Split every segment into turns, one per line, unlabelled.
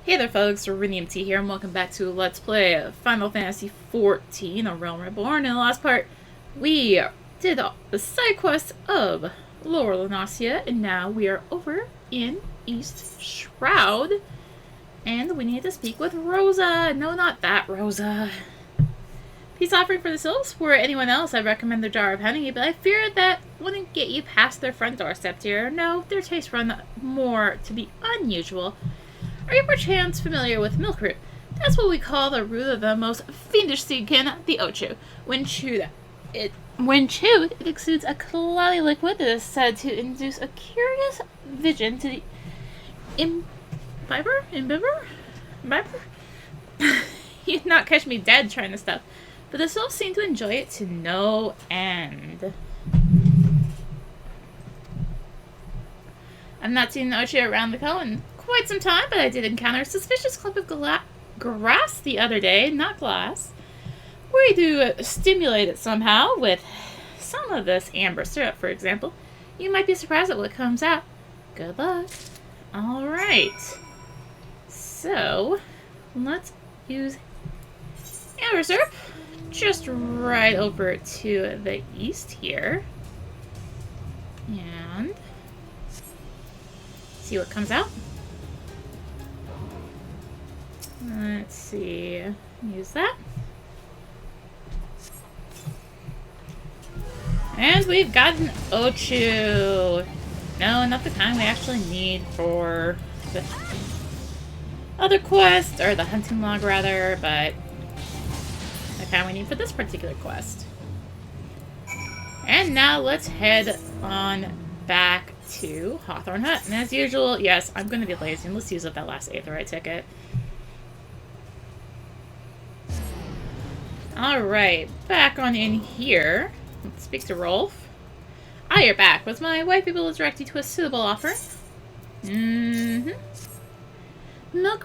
Hey there folks, rinimt here, and welcome back to Let's Play Final Fantasy XIV, A Realm Reborn. In the last part, we did the side quest of Lower Lunacia, and now we are over in East Shroud, and we need to speak with Rosa. No, not that Rosa. Peace offering for the Sylphs. For anyone else, I recommend the Jar of Honey, but I fear that wouldn't get you past their front doorstep, dear. No, their tastes run more to the unusual. Are you perchance familiar with milk root? That's what we call the root of the most fiendish seedkin, the ochu. When chewed, it exudes a cloudy liquid that is said to induce a curious vision to the imbiber? You'd not catch me dead trying this stuff, but the Sylphs seem to enjoy it to no end. I've not seen the ochu around the cone in quite some time, but I did encounter a suspicious clump of grass the other day, not glass. Were you to stimulate it somehow with some of this amber syrup, for example, you might be surprised at what comes out. Good luck. Alright. So, let's use amber syrup just right over to the east here. And see what comes out. Let's see. Use that. And we've got an ochu. No, not the kind we actually need for the other quest, or the hunting log rather, but the kind we need for this particular quest. And now let's head on back to Hawthorne Hut. And as usual, yes, I'm going to be lazy, and let's use up that last Aetheryte ticket. Alright, back on in here. Let's speak to Rolf. Ah, you're back. Was my wife able to direct you to a suitable offer? Milk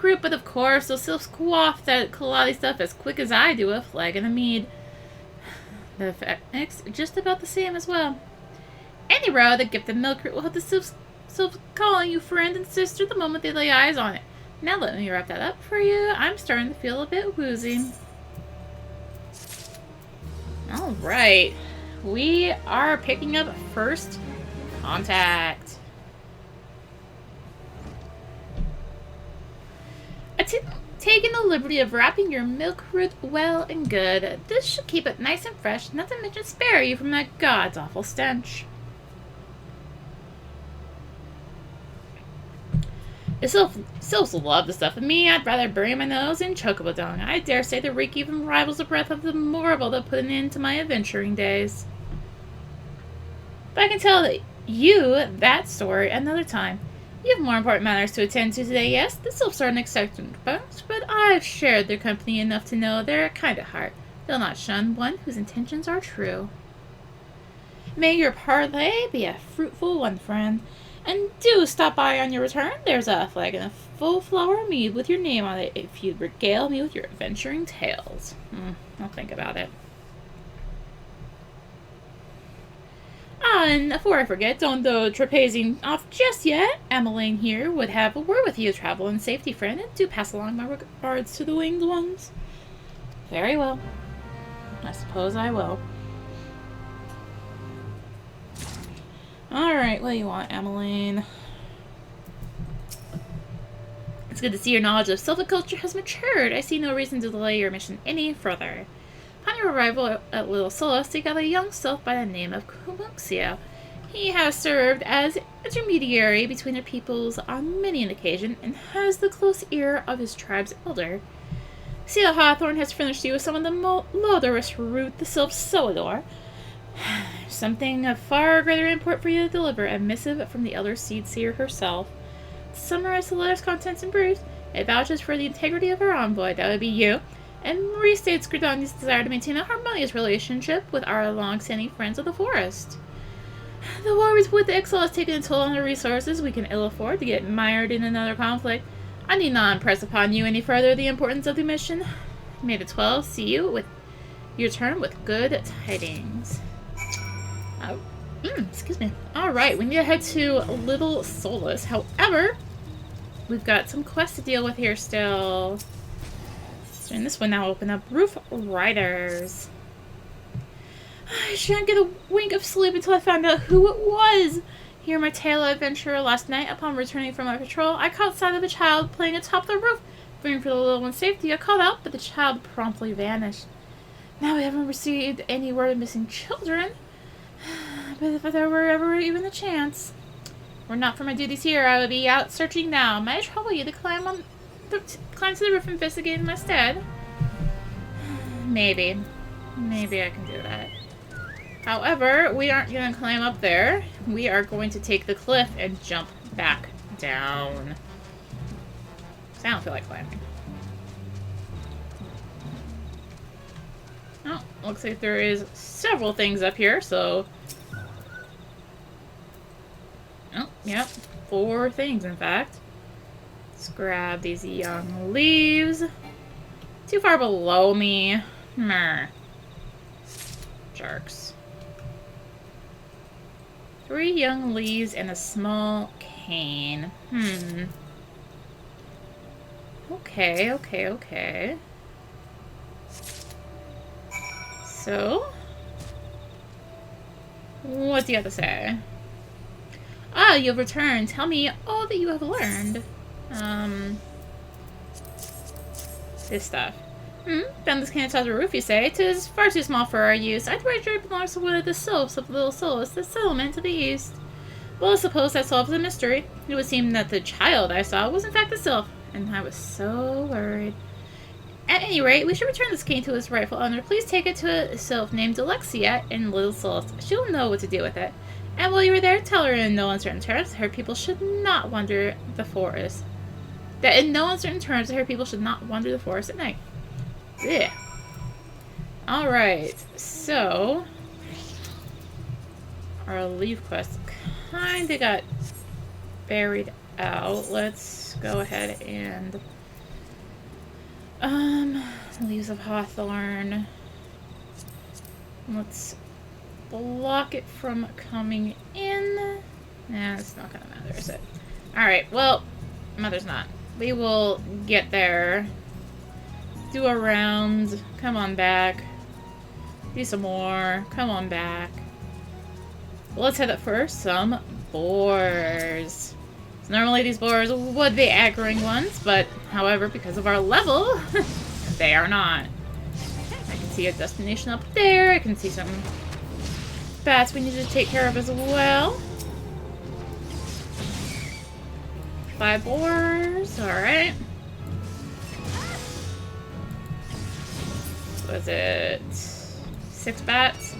root, but of course, those Sylphs quaff that cloudy stuff as quick as I do a flag in a mead. The effect's just about the same as well. Any row that gifted milk root will have the Sylphs calling you friend and sister the moment they lay eyes on it. Now let me wrap that up for you. I'm starting to feel a bit woozy. Alright, we are picking up first contact. I've taken the liberty of wrapping your milk root well and good. This should keep it nice and fresh, not to mention spare you from that god's awful stench. The Sylphs love the stuff of me. I'd rather bury my nose in chocobo dung. I dare say the reek even rivals the breath of the marble that put an end to my adventuring days. But I can tell you that story another time. You have more important matters to attend to today, yes? The Sylphs are an exception, but I've shared their company enough to know they're a kind of heart. They'll not shun one whose intentions are true. May your parley be a fruitful one, friend. And do stop by on your return. There's a flagon of full flower mead with your name on it if you'd regale me with your adventuring tales. I'll think about it. Ah, and before I forget, don't go trapezing off just yet. Emmeline here would have a word with you, travel and safety friend, and do pass along my regards to the winged ones. Very well. I suppose I will. Alright, what do you want, Emmeline? It's good to see your knowledge of silviculture has matured. I see no reason to delay your mission any further. Upon your arrival at Little Solace, you got a young sylph by the name of Kumuxio. He has served as intermediary between the peoples on many an occasion, and has the close ear of his tribe's elder. Seal Hawthorne has furnished you with some of the malodorous root the Sylphs so adore. Something of far greater import for you to deliver, a missive from the Elder Seed Seer herself. To summarize the letter's contents in brief, it vouches for the integrity of her envoy, that would be you, and restates Gridani's desire to maintain a harmonious relationship with our long-standing friends of the forest. The war with the exile has taken a toll on our resources. We can ill afford to get mired in another conflict. I need not impress upon you any further the importance of the mission. May the 12 see you with your turn with good tidings. Excuse me. Alright, we need to head to Little Solace. However, we've got some quests to deal with here still. So in this one now, open up Roof Riders. I shan't get a wink of sleep until I found out who it was. Here my tale of adventure last night. Upon returning from my patrol, I caught sight of a child playing atop the roof. Fearing for the little one's safety, I called out, but the child promptly vanished. Now we haven't received any word of missing children. But if there were ever even a chance. Were not for my duties here, I would be out searching now. May I trouble you to climb to the roof and investigate in my stead? Maybe. Maybe I can do that. However, we aren't going to climb up there. We are going to take the cliff and jump back down. I don't feel like climbing. Oh, looks like there is several things up here, so... Oh, yep. 4 things, in fact. Let's grab these young leaves. Too far below me. Meh. Jerks. 3 young leaves and a small cane. Okay. So, what do you have to say? Ah, you have returned. Tell me all that you have learned. This stuff. Found this cane atop the roof, you say? 'Tis far too small for our use. I'd wager it belongs to one of the Sylphs of Little Solace, the settlement to the east. Well, I suppose that solves the mystery. It would seem that the child I saw was in fact a Sylph, and I was so worried. At any rate, we should return this cane to its rightful owner. Please take it to a Sylph named Alexia in Little Solace. She'll know what to do with it. And while you were there, tell her in no uncertain terms her people should not wander the forest. That in no uncertain terms her people should not wander the forest at night. Yeah. Alright, so... our leave quest kinda got buried out. Let's go ahead and... Leaves of Hawthorne. Let's block it from coming in. Nah, it's not gonna matter, is it? Alright, well, Mother's not. We will get there. Do a round. Come on back. Do some more. Come on back. Well, let's head up for some boars. So normally these boars would be aggroing ones, but however, because of our level, they are not. I can see a destination up there. I can see some bats we need to take care of as well. 5 boars. Alright. Was it 6 bats?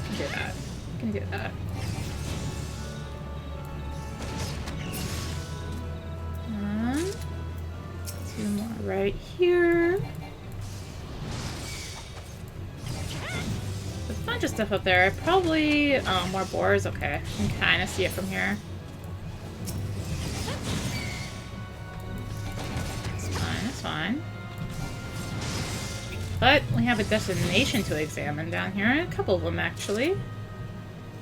Can do that. Can do that. And 2 more right here. There's a bunch of stuff up there. Probably more boars. Okay, I can kind of see it from here. It's fine. It's fine. But we have a destination to examine down here. A couple of them, actually.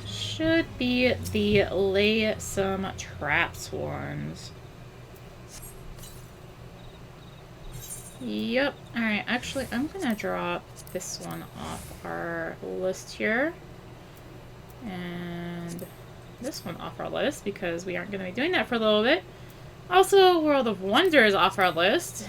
Should be the lay some traps ones. Yep. Alright, actually, I'm going to drop this one off our list here. And this one off our list, because we aren't going to be doing that for a little bit. Also, World of Wonders off our list.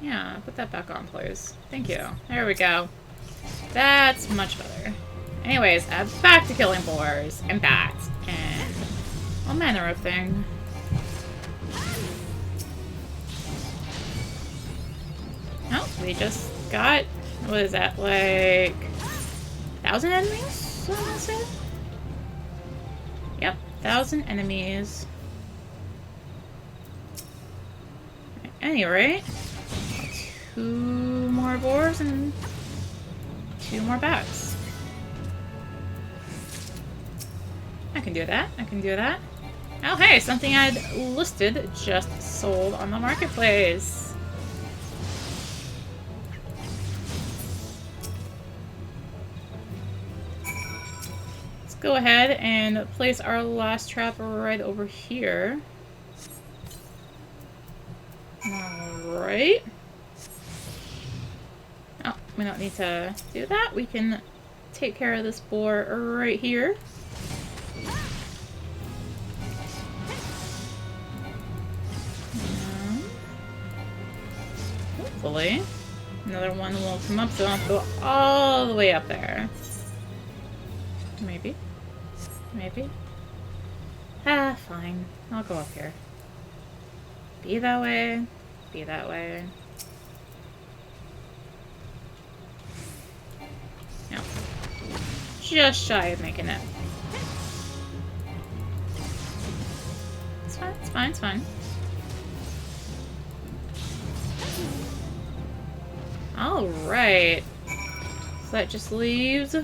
Yeah, put that back on, please. Thank you. There we go. That's much better. Anyways, back to killing boars and bats and all manner of thing. Oh, we just got, what is that, like 1,000 enemies? I want to say? Yep, 1,000 enemies. At any rate, 2 more boars and 2 more bats. I can do that. I can do that. Oh, hey, something I'd listed just sold on the marketplace. go ahead and place our last trap right over here. Alright. Oh, we don't need to do that. We can take care of this boar right here. Hopefully, another one will come up, so I don't have to go all the way up there. Maybe. Maybe. Ah, fine. I'll go up here. Be that way. Be that way. No. Just shy of making it. It's fine, it's fine, it's fine. Alright. So that just leaves...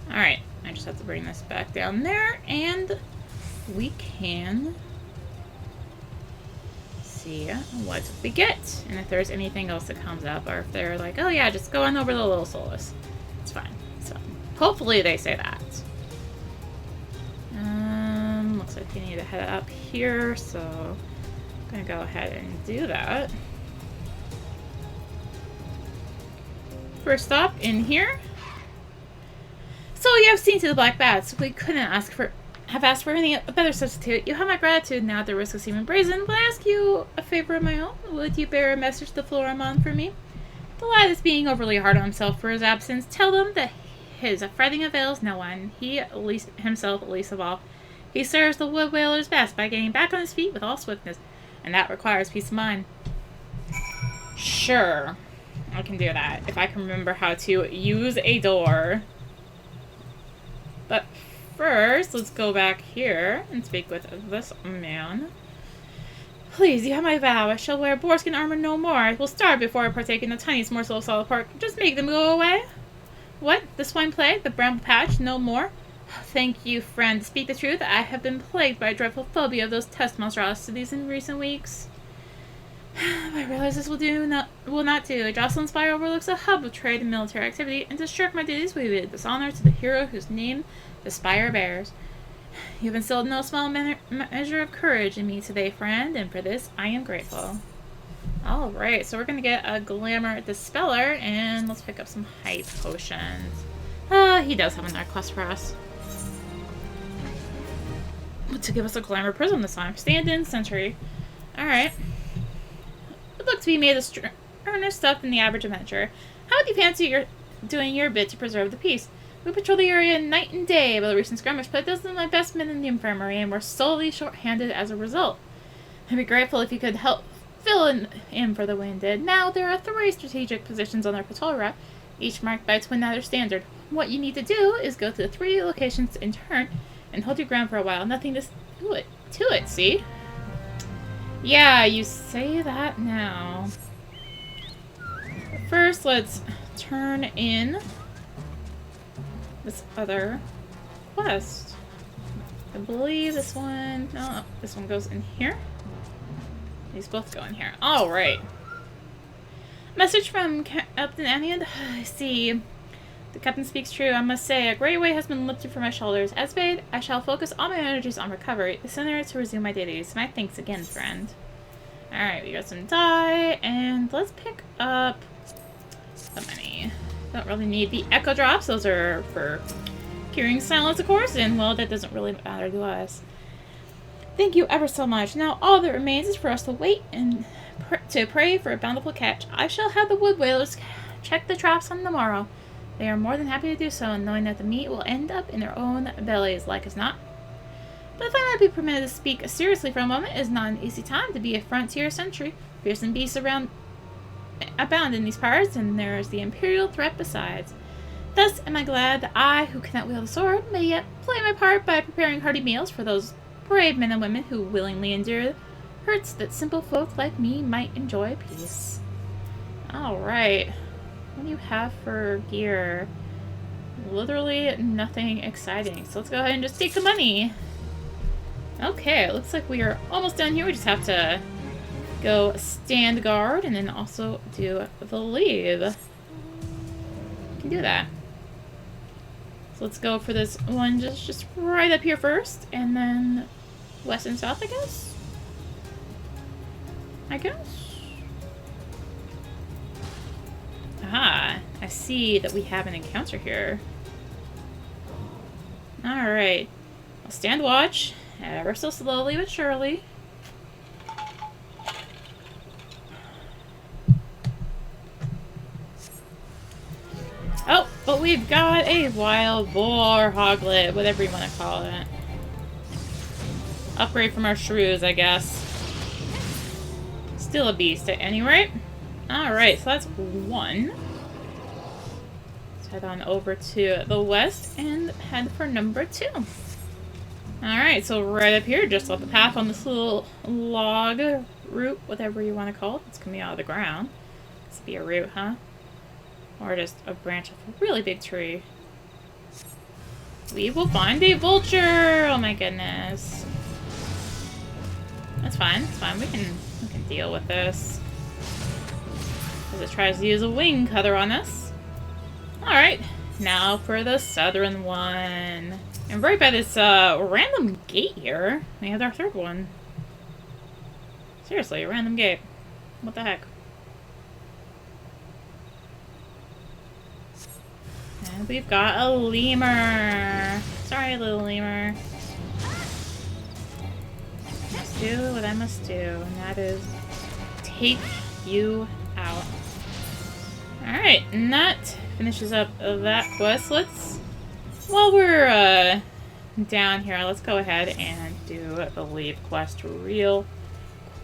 Alright, I just have to bring this back down there, and we can see what we get. And if there's anything else that comes up, or if they're like, oh yeah, just go on over the little Solace. It's fine. So, hopefully they say that. Looks like you need to head up here, so I'm gonna go ahead and do that. First stop in here. So you have seen to the black bats. We couldn't have asked for any better substitute. You have my gratitude now at the risk of seeming brazen. Will I ask you a favor of my own? Would you bear a message to Floramon for me? The lad is being overly hard on himself for his absence. Tell them that his fretting avails no one. He, himself least of all. He serves the wood whalers best by getting back on his feet with all swiftness, and that requires peace of mind. Sure, I can do that if I can remember how to use a door. But first, let's go back here and speak with this man. Please, you have my vow. I shall wear boarskin armor no more. I will starve before I partake in the tiniest morsel of solid pork. Just make them go away. What? The swine plague? The bramble patch? No more? Thank you, friend. To speak the truth, I have been plagued by a dreadful phobia of those test monstrosities in recent weeks. I realize this will not do. Jocelyn Spire overlooks a hub of trade and military activity, and to shirk my duties would be a dishonor to the hero whose name the spire bears. You have instilled no small measure of courage in me today, friend, and for this I am grateful. Alright, so we're going to get a Glamour Dispeller, and let's pick up some height potions. He does have another quest for us. To give us a Glamour Prism this time. Stand-in Sentry. Alright. It looks to be made of sterner stuff than the average adventurer. How would you fancy doing your bit to preserve the peace? We patrol the area night and day about the recent skirmish, but it doesn't my best men in the infirmary, and we're solely short-handed as a result. I'd be grateful if you could help fill in for the wounded. Now, there are 3 strategic positions on our patrol route, each marked by a twin-nether standard. What you need to do is go to the 3 locations in turn and hold your ground for a while. Nothing to it, see? Yeah, you say that now. First, let's turn in this other quest. I believe this one... No, this one goes in here. These both go in here. Alright. Message from Captain Anian. I see. The captain speaks true. I must say, a great weight has been lifted from my shoulders. As bade, I shall focus all my energies on recovery, the sooner to resume my duties. My thanks again, friend. Alright, we got some dye, and let's pick up the money. Don't really need the echo drops. Those are for curing silence, of course, and, well, that doesn't really matter to us. Thank you ever so much. Now all that remains is for us to wait and to pray for a bountiful catch. I shall have the wood whalers check the traps on the morrow. They are more than happy to do so, knowing that the meat will end up in their own bellies, like as not. But if I might be permitted to speak seriously for a moment, it is not an easy time to be a frontier sentry. Fearsome beasts abound in these parts, and there is the imperial threat besides. Thus am I glad that I, who cannot wield a sword, may yet play my part by preparing hearty meals for those brave men and women who willingly endure hurts that simple folk like me might enjoy peace. Alright. What do you have for gear? Literally nothing exciting. So let's go ahead and just take the money. Okay, it looks like we are almost done here. We just have to go stand guard and then also do the leave. You can do that. So let's go for this one just right up here first, and then west and south, I guess? Aha, I see that we have an encounter here. Alright. I'll stand watch, ever so slowly but surely. Oh, but we've got a wild boar, hoglet, whatever you want to call it. Upgrade from our shrews, I guess. Still a beast at any rate. Alright, so that's one. Let's head on over to the west and head for number 2. Alright, so right up here, just off the path on this little log root, whatever you want to call it. It's coming out of the ground. This would be a root, huh? Or just a branch of a really big tree. We will find a vulture! Oh my goodness. That's fine, it's fine. We can deal with this. As it tries to use a wing cutter on us. Alright, now for the southern one. And right by this random gate here, we have our third one. Seriously, a random gate. What the heck? And we've got a lemur. Sorry, little lemur. I must do what I must do, and that is take you out. Alright, and that finishes up that quest. Let's, while we're down here, let's go ahead and do the leave quest real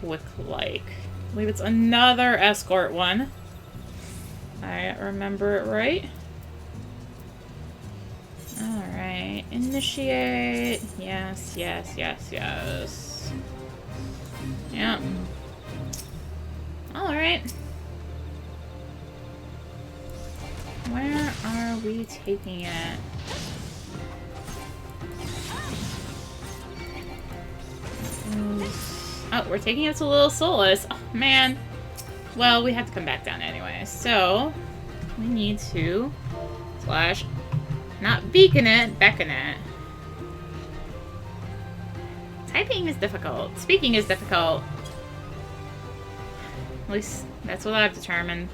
quick-like. I believe it's another escort one. I remember it right. Alright, initiate. Yes, yes, yes, yes. Yep. Alright. Where are we taking it? Oh, we're taking it to Little Solace. Oh, man. Well, we have to come back down anyway. So, we need to slash, not beacon it, beckon it. Typing is difficult. Speaking is difficult. At least, that's what I've determined.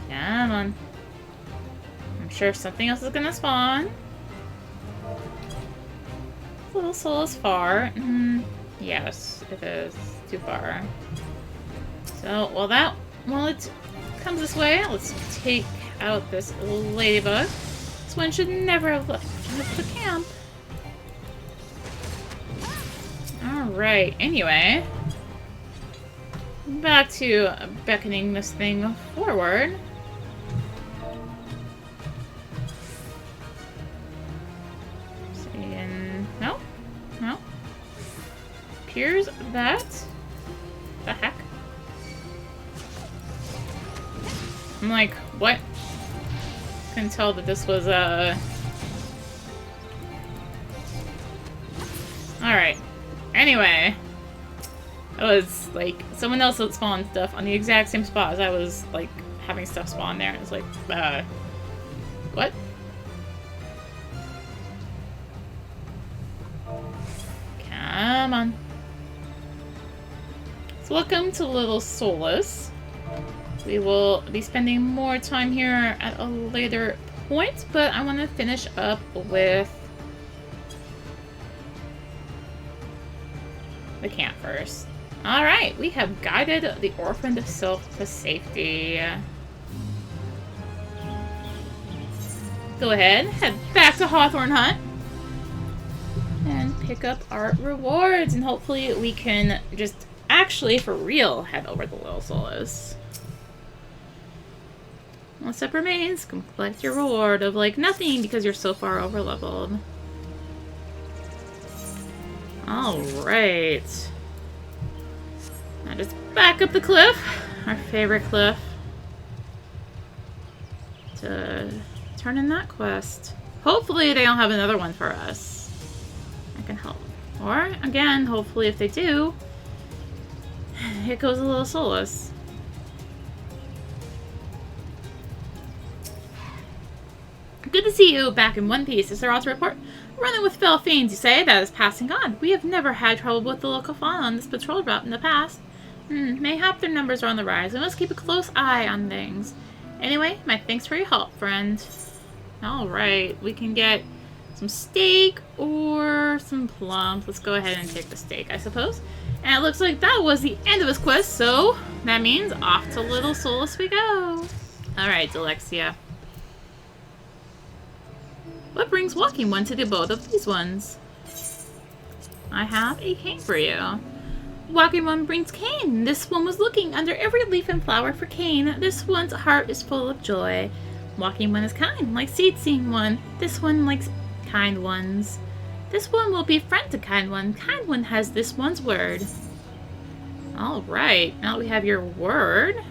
Come on. I'm sure something else is gonna spawn. Little Solace far. Yes, it is. Too far. So, while it comes this way, let's take out this ladybug. This one should never have left the camp. Alright, anyway. Back to beckoning this thing forward. No? No? Appears that... The heck? I'm like, what? Couldn't tell that this was, Alright. Anyway. It was, like, someone else had spawned stuff on the exact same spot as I was, like, having stuff spawn there. It was like, what? Come on. So welcome to Little Solace. We will be spending more time here at a later point, but I want to finish up with the camp first. Alright, we have guided the orphaned Sylph to safety. Go ahead, head back to Hawthorne Hut. And pick up our rewards, and hopefully we can just actually, for real, head over to Little Solace. One step remains. Collect your reward of, like, nothing because you're so far over leveled. Alright. Now just back up the cliff. Our favorite cliff. To turn in that quest. Hopefully they don't have another one for us. I can help Or, again, hopefully if they do, here goes a little Solace. Good to see you back in one piece. Is there all to report? Running with fell fiends, you say? That is passing on. We have never had trouble with the local fauna on this patrol route in the past. Mayhap their numbers are on the rise. We must keep a close eye on things. Anyway, my thanks for your help, friend. Alright, we can get some steak or some plums. Let's go ahead and take the steak, I suppose. And it looks like that was the end of this quest, so that means off to Little Solace we go. Alright, Alexia. What brings Walking One to the abode of these ones? I have a cane for you. Walking One brings cane. This one was looking under every leaf and flower for cane. This one's heart is full of joy. Walking One is kind, like Seed-Seeing One. This one likes kind ones. This one will be a friend to Kind One. Kind One has this one's word. Alright, now we have your word.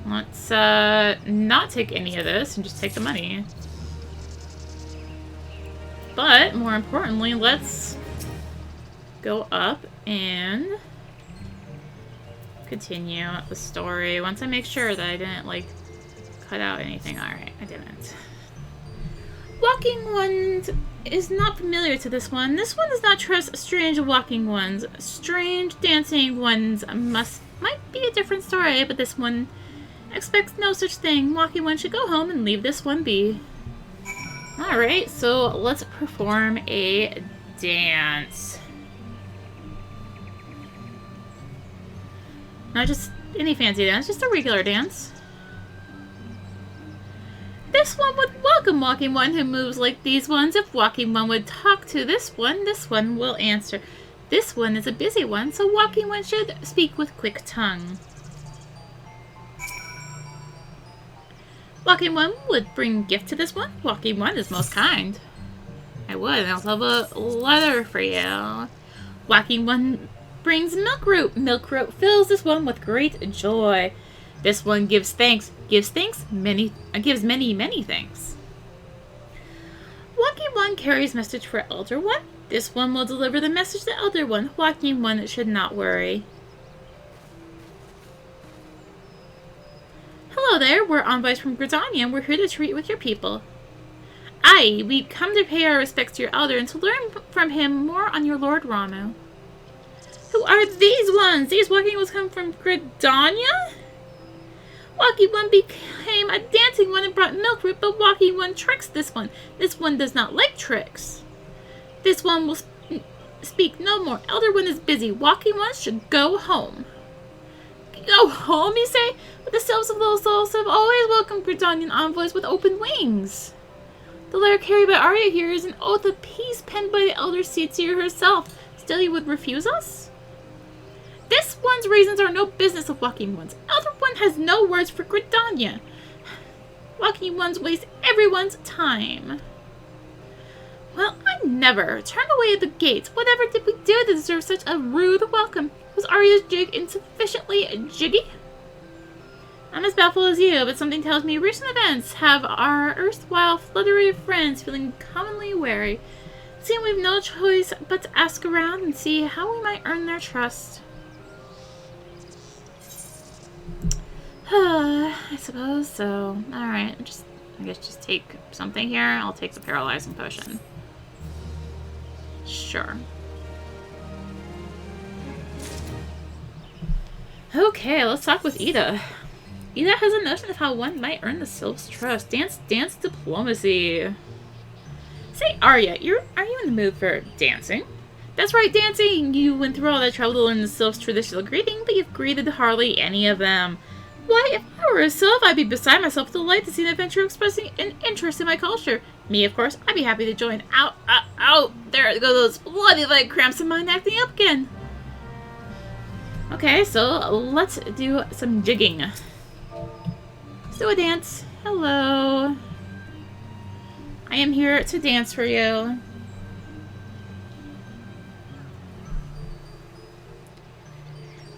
Let's not take any of this and just take the money. But, more importantly, let's go up and continue the story. Once I make sure that I didn't, like, cut out anything. Alright, I didn't. Walking One is not familiar to this one. This one does not trust strange walking ones. Strange dancing ones might be a different story, but this one expects no such thing. Walking One should go home and leave this one be. Alright, so let's perform a dance. Not just any fancy dance, just a regular dance. This one would welcome Walking One who moves like these ones. If Walking One would talk to this one will answer. This one is a busy one, so Walking One should speak with quick tongue. Walking One would bring gift to this one. Walking One is most kind. I would. I also have a letter for you. Walking One brings milk root. Milk root fills this one with great joy. This one gives thanks. Gives many thanks. Walking One carries message for Elder One. This one will deliver the message to Elder One. Walking One should not worry. Hello there, we're envoys from Gridania and we're here to treat with your people. Aye, we come to pay our respects to your elder and to learn from him more on your Lord Ramu. Who are these ones? These walking ones come from Gridania? Walking One became a dancing one and brought milk root, but Walking One tricks this one. This one does not like tricks. This one will speak no more. Elder One is busy. Walking One should go home. Go home, you say? But the Sylphs of Little Solace have always welcomed Gridanian envoys with open wings. The letter carried by Arya here is an oath of peace penned by the Elder Seedseer herself. Still you would refuse us? This one's reasons are no business of Walking One's. Elder One has no words for Gridania. Walking One's waste everyone's time. Well, I never. Turn away at the gates. Whatever did we do to deserve such a rude welcome? Was Arya's jig insufficiently jiggy? I'm as baffled as you, but something tells me recent events have our erstwhile fluttery friends feeling commonly wary. It seems we've no choice but to ask around and see how we might earn their trust. I suppose so. Alright, I guess just take something here. I'll take the paralyzing potion. Sure. Okay, let's talk with Ida. Ida has a notion of how one might earn the Sylphs' trust. Dance diplomacy. Say, Arya, are you in the mood for dancing? That's right, dancing! You went through all that trouble to learn the Sylphs' traditional greeting, but you've greeted hardly any of them. Why, if I were a Sylph, I'd be beside myself with delight to see an adventurer expressing an interest in my culture. Me, of course, I'd be happy to join. Out! There go those bloody leg cramps of mine acting up again. Okay, so let's do some jigging. Let's do a dance. Hello. I am here to dance for you.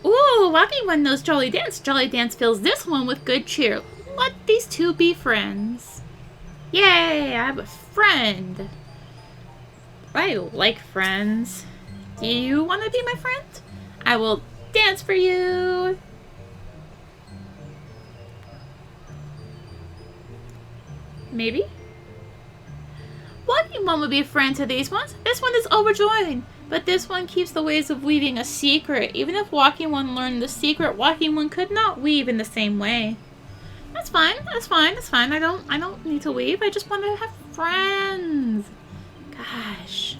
Ooh, Walking One knows Jolly Dance. Jolly Dance fills this one with good cheer. Let these two be friends. Yay, I have a friend. I like friends. Do you want to be my friend? I will dance for you. Maybe? Walking One would be a friend to these ones. This one is overjoyed. But this one keeps the ways of weaving a secret. Even if Walking One learned the secret, Walking One could not weave in the same way. That's fine. That's fine. That's fine. I don't need to weave. I just want to have friends. Gosh.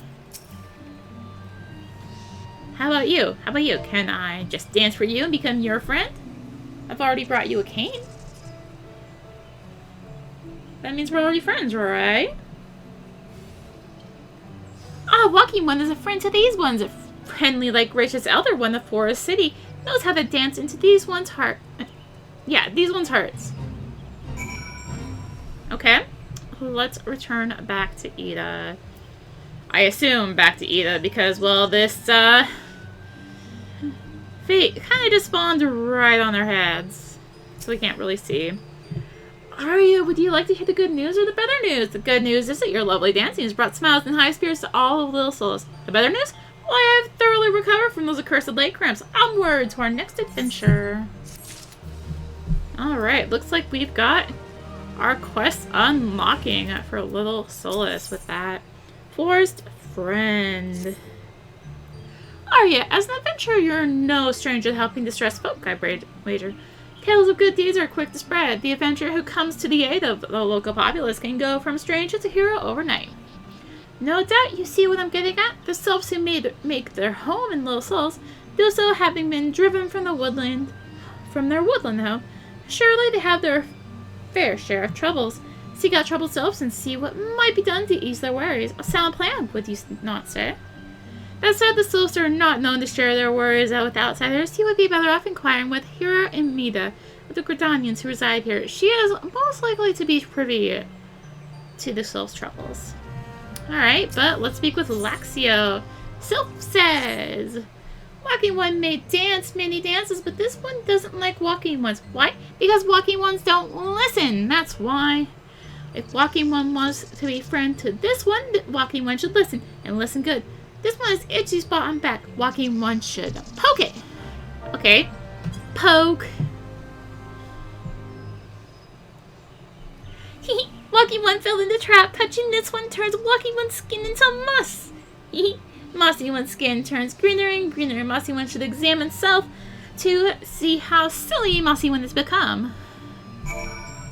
How about you? How about you? Can I just dance for you and become your friend? I've already brought you a cane. That means we're already friends, right? Ah, Walking One is a friend to these ones. A friendly like gracious elder one of Forest City knows how to dance into these ones' heart. Yeah, these ones' hearts. Okay. Let's return back to Ida. I assume back to Ida because, well, this, fate kind of just spawned right on their heads. So we can't really see. Arya, would you like to hear the good news or the better news? The good news is that your lovely dancing has brought smiles and high spirits to all of Little Solace. The better news? Well, I have thoroughly recovered from those accursed leg cramps. Onward to our next adventure. Alright, looks like we've got our quest unlocking for Little Solace with that. Forest Friend. Arya, as an adventurer, you're no stranger to helping distressed folk, I wager. Tales of good deeds are quick to spread. The adventurer who comes to the aid of the local populace can go from stranger to hero overnight. No doubt you see what I'm getting at. The Sylphs who make their home in Little Solace do so having been driven from their woodland home. Surely they have their fair share of troubles. Seek out troubled Sylphs and see what might be done to ease their worries. A sound plan, would you not say? That said, the Sylphs are not known to share their worries with outsiders. You would be better off inquiring with Hira and Mida, of the Gridanians who reside here. She is most likely to be privy to the Sylphs' troubles. Alright, but let's speak with Laxio. Sylph says, Walking One may dance many dances, but this one doesn't like Walking Ones. Why? Because Walking Ones don't listen. That's why. If Walking One wants to be friend to this one, Walking One should listen, and listen good. This one is itchy spot on back. Walking One should poke it. Okay. Poke. Walking One fell in the trap. Touching this one turns Walking One's skin into moss. Mossy One's skin turns greener and greener. Mossy One should examine self to see how silly Mossy One has become.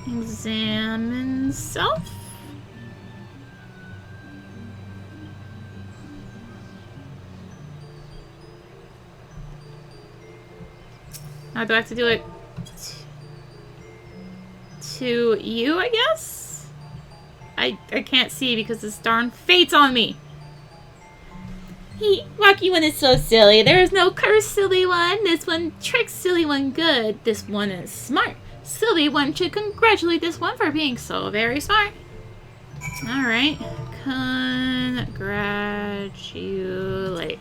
Examine self. Now do I have to do it to you, I guess? I can't see because this darn fate's on me. Walking One is so silly. There is no curse, Silly One. This one tricks Silly One good. This one is smart. Silly One should congratulate this one for being so very smart. Alright. Congratulate.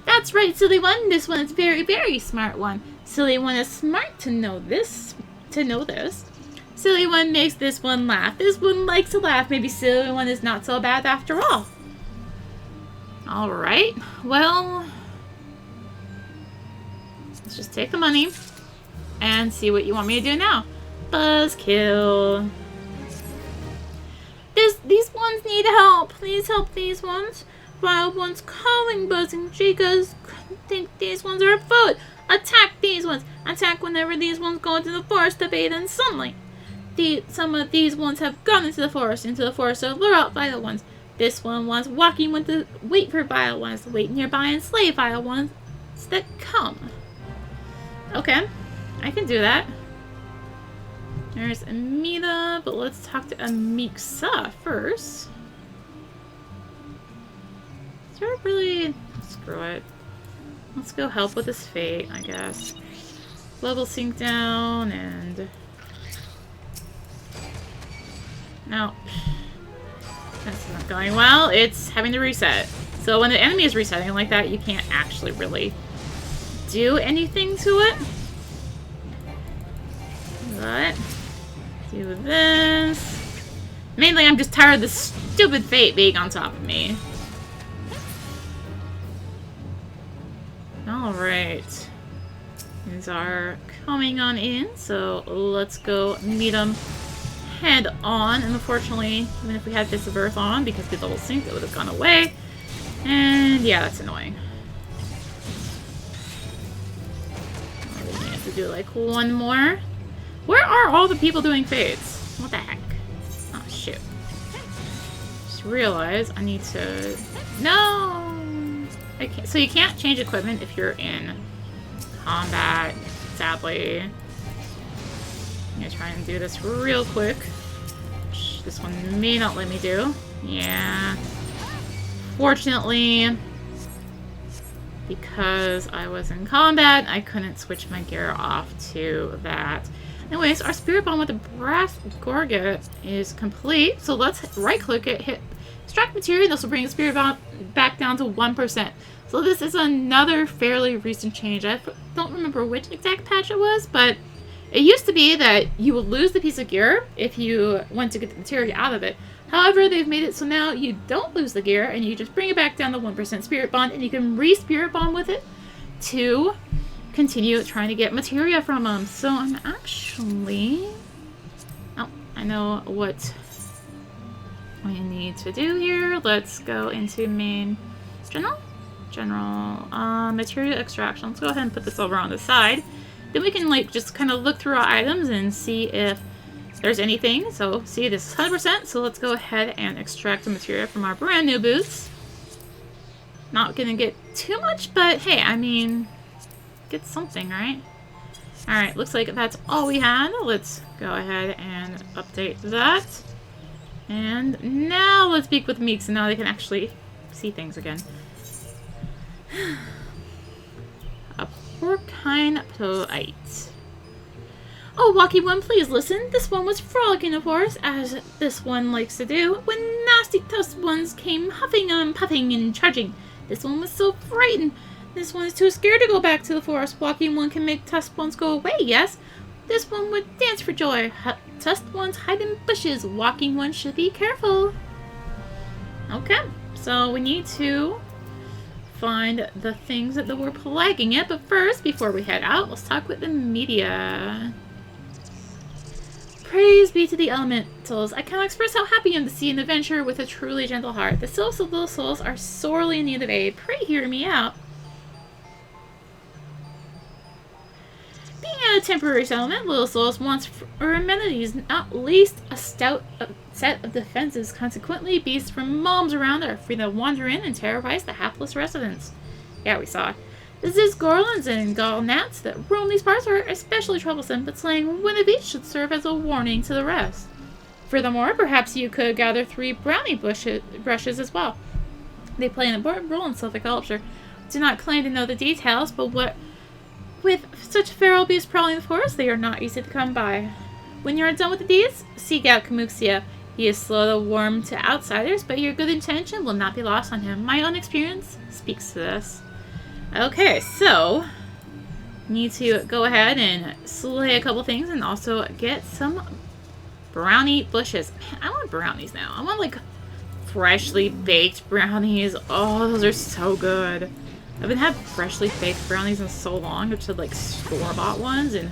That's right, Silly One. This one is very, very smart one. Silly One is smart to know this. Silly One makes this one laugh. This one likes to laugh. Maybe Silly One is not so bad after all. Alright. Well, let's just take the money and see what you want me to do now. Buzzkill. These ones need help. Please help these ones. Wild ones calling, buzzing. Chicas think these ones are food. Attack these ones. Attack whenever these ones go into the forest to bathe in sunlight. Some of these ones have gone into the forest to lure out vile ones. This one wants Walking One to wait for vile ones, to wait nearby and slay vile ones that come. Okay, I can do that. There's Amita, but let's talk to Amiksa first. Is there really... Screw it. Let's go help with this fate, I guess. Level sink down and... No. That's not going well. It's having to reset. So when the enemy is resetting like that, you can't actually really do anything to it. But Do this. Mainly, I'm just tired of this stupid fate being on top of me. Alright. These are coming on in, so let's go meet them head on. And unfortunately, even if we had Fist of Earth on, because the double sync, it would have gone away. And yeah, that's annoying. We have to do like one more. Where are all the people doing fates? What the heck? Oh, shoot. Just realized I need to... No! I can't. So you can't change equipment if you're in combat, sadly. I'm gonna try and do this real quick. Which this one may not let me do. Yeah. Fortunately, because I was in combat, I couldn't switch my gear off to that. Anyways, our spirit bomb with the brass gorget is complete. So let's right click it, hit extract material, and this will bring the spirit bomb back down to 1%. So this is another fairly recent change. I don't remember which exact patch it was, but it used to be that you would lose the piece of gear if you went to get the material out of it. However, they've made it so now you don't lose the gear and you just bring it back down to 1% spirit bond, and you can re-spirit bomb with it to continue trying to get materia from them. So I'm actually... Oh, I know what we need to do here. Let's go into main general. Material extraction. Let's go ahead and put this over on the side. Then we can like just kind of look through our items and see if there's anything. So see, this is 100%. So let's go ahead and extract the material from our brand new boots. Not gonna get too much, but hey, I mean, get something, right? Alright, looks like that's all we had. Let's go ahead and update that. And now let's speak with Meeks, and now they can actually see things again. A porcine polite. Oh, Walkie One, please listen. This one was frolicking, of course, as this one likes to do, when nasty tough ones came huffing and puffing and charging. This one was so frightened. This one is too scared to go back to the forest. Walking One can make tough ones go away, yes? This one would dance for joy. Tough ones hide in bushes. Walking One should be careful. Okay, so we need to find the things that were plaguing it. But first, before we head out, let's talk with the media. Praise be to the elementals. I cannot express how happy I am to see an adventurer with a truly gentle heart. The Sylphs of Little Souls are sorely in need of aid. Pray hear me out. Being at a temporary settlement, Little Souls wants for amenities, not least a stout set of defenses. Consequently, beasts from moms around are free to wander in and terrorize the hapless residents. Yeah, we saw it. Disease garlands and gall gnats that roam these parts are especially troublesome, but slaying one of each should serve as a warning to the rest. Furthermore, perhaps you could gather 3 brownie brushes as well. They play an important role in Sylphic culture. Do not claim to know the details, but with such feral beasts prowling the forest, they are not easy to come by. When you are done with the deeds, seek out Kamuxia. He is slow to warm to outsiders, but your good intention will not be lost on him. My own experience speaks to this. Okay, so need to go ahead and slay a couple things and also get some brownie bushes. Man, I want brownies now. I want like freshly baked brownies. Oh, those are so good. I haven't had freshly baked brownies in so long. I've had like store-bought ones, and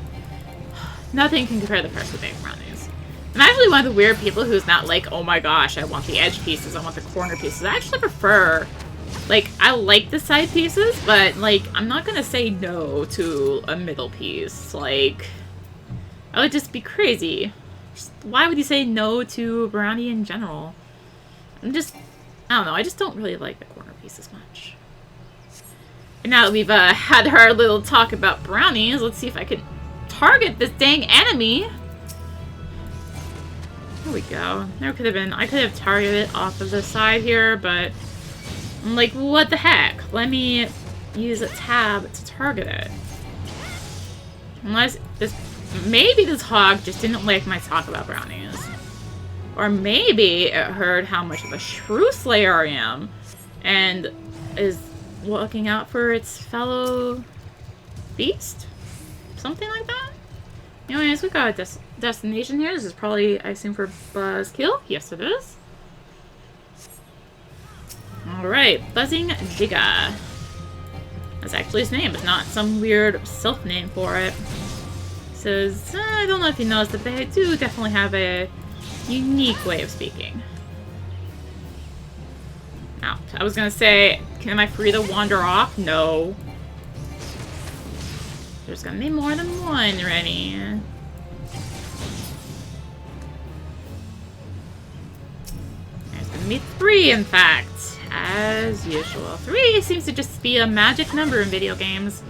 nothing can compare to freshly baked brownies. I'm actually one of the weird people who's not like, oh my gosh, I want the edge pieces, I want the corner pieces. I actually prefer, like, I like the side pieces, but like, I'm not gonna say no to a middle piece. Like, I would just be crazy. Why would you say no to a brownie in general? I don't know, I just don't really like the corner piece as much. And now that we've had our little talk about brownies, let's see if I can target this dang enemy. There we go. There could have been, I could have targeted it off of the side here, but I'm like, what the heck? Let me use a tab to target it. Unless this, maybe this hog just didn't like my talk about brownies. Or maybe it heard how much of a shrew slayer I am and is looking out for its fellow beast? Something like that? Anyways, we gotta destination here. This is probably, I assume, for Buzzkill. Yes, it is. Alright, Buzzing Giga. That's actually his name. It's not some weird self-name for it. Says, I don't know if you noticed, but they do definitely have a unique way of speaking. Now, I was gonna say, am I free to wander off? No. There's gonna be more than one ready. There's gonna be 3, in fact. As usual. 3 seems to just be a magic number in video games.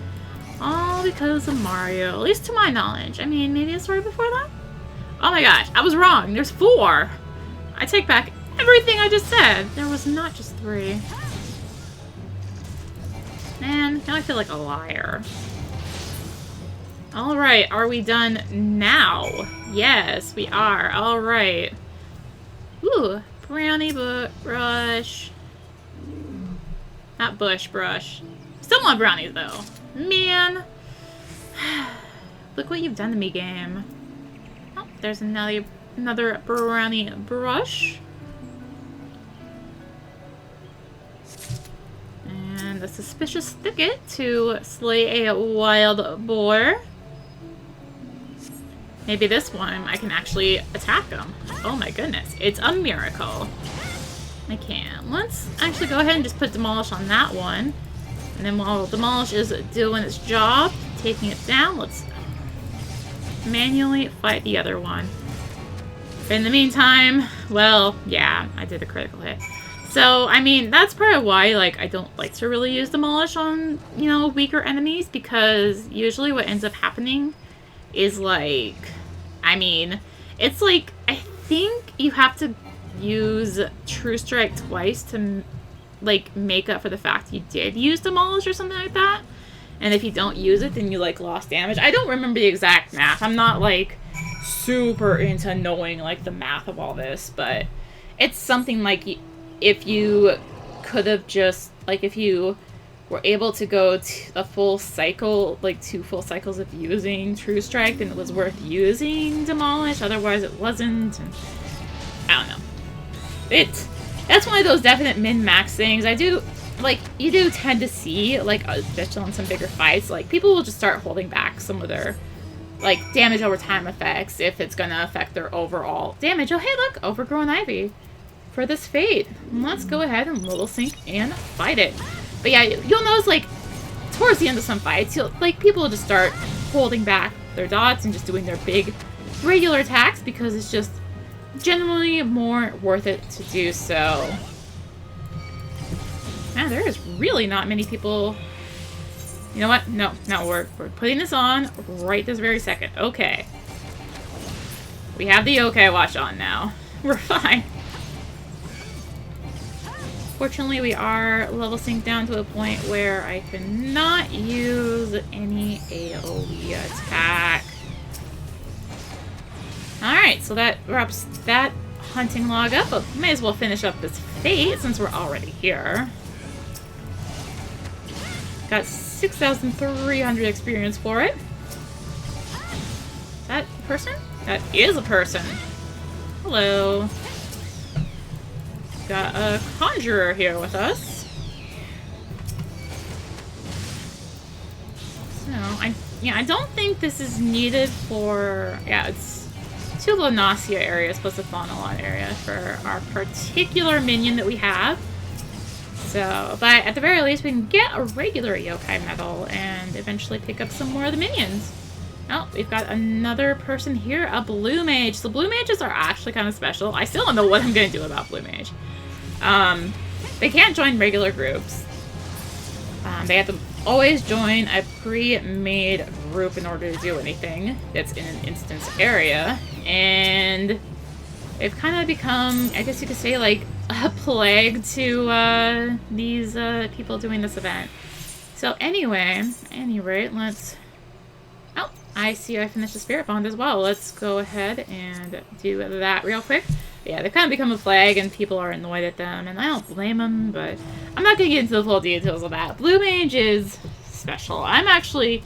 All because of Mario. At least to my knowledge. I mean, maybe it's right before that? Oh my gosh, I was wrong. There's 4. I take back everything I just said. There was not just 3. Man, now I feel like a liar. Alright, are we done now? Yes, we are. Alright. Ooh, brownie brush. Not bush brush. Still want brownies, though. Man. Look what you've done to me, game. Oh, there's another brownie brush. And a suspicious thicket to slay a wild boar. Maybe this one I can actually attack him. Oh my goodness. It's a miracle. I can. Let's actually go ahead and just put Demolish on that one. And then while Demolish is doing its job, taking it down, let's manually fight the other one. In the meantime, well, yeah, I did a critical hit. So, I mean, that's part of why, like, I don't like to really use Demolish on, you know, weaker enemies, because usually what ends up happening is, like, I mean, it's like, I think you have to use True Strike twice to, like, make up for the fact you did use Demolish or something like that. And if you don't use it, then you, like, lost damage. I don't remember the exact math. I'm not, like, super into knowing, like, the math of all this, but it's something like if you could have just, like, if you were able to go a full cycle, like 2 full cycles of using True Strike, then it was worth using Demolish. Otherwise, it wasn't. And I don't know. That's one of those definite min-max things. I do, like, you do tend to see, like, especially on some bigger fights, like, people will just start holding back some of their, like, damage over time effects if it's gonna affect their overall damage. Oh, hey, look! Overgrown Ivy for this fate. Let's go ahead and little sink and fight it. But yeah, you'll notice, like, towards the end of some fights, like, people will just start holding back their dots and just doing their big regular attacks because it's just generally more worth it to do so. Man, there is really not many people. You know what? No, we're putting this on right this very second. Okay. We have the okay watch on now. We're fine. Fortunately, we are level synced down to a point where I cannot use any AoE attack. Alright, so that wraps that hunting log up, but we may as well finish up this fate since we're already here. Got 6,300 experience for it. Is that a person? That is a person. Hello. Got a conjurer here with us. So, I don't think this is needed for, yeah, it's 2 Lunasia areas plus a Faunalon area for our particular minion that we have. So, but at the very least, we can get a regular yokai medal and eventually pick up some more of the minions. Oh, we've got another person here, a blue mage. So blue mages are actually kind of special. I still don't know what I'm going to do about blue mage. They can't join regular groups. They have to always join a pre-made group in order to do anything that's in an instance area. And they've kind of become, I guess you could say, like, a plague to these people doing this event. So anyway, at any rate, let's... Oh, I see I finished the Spirit Bond as well. Let's go ahead and do that real quick. Yeah, they've kind of become a plague and people are annoyed at them, and I don't blame them, but I'm not going to get into the full details of that. Blue Mage is special. I'm actually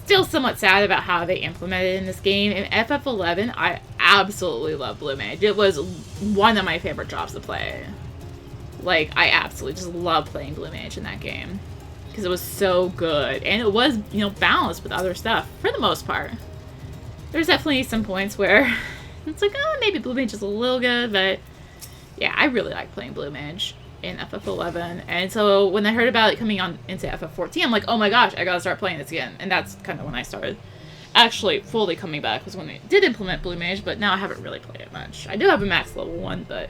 still somewhat sad about how they implemented it in this game. In FF11, I absolutely love Blue Mage. It was one of my favorite jobs to play. Like, I absolutely just love playing Blue Mage in that game. Because it was so good. And it was, you know, balanced with other stuff, for the most part. There's definitely some points where it's like, oh, maybe Blue Mage is a little good, but yeah, I really like playing Blue Mage in FF11. And so when I heard about it coming on into FF14, I'm like, oh my gosh, I gotta start playing this again. And that's kind of when I started actually fully coming back, was when they did implement Blue Mage, but now I haven't really played it much. I do have a max level 1, but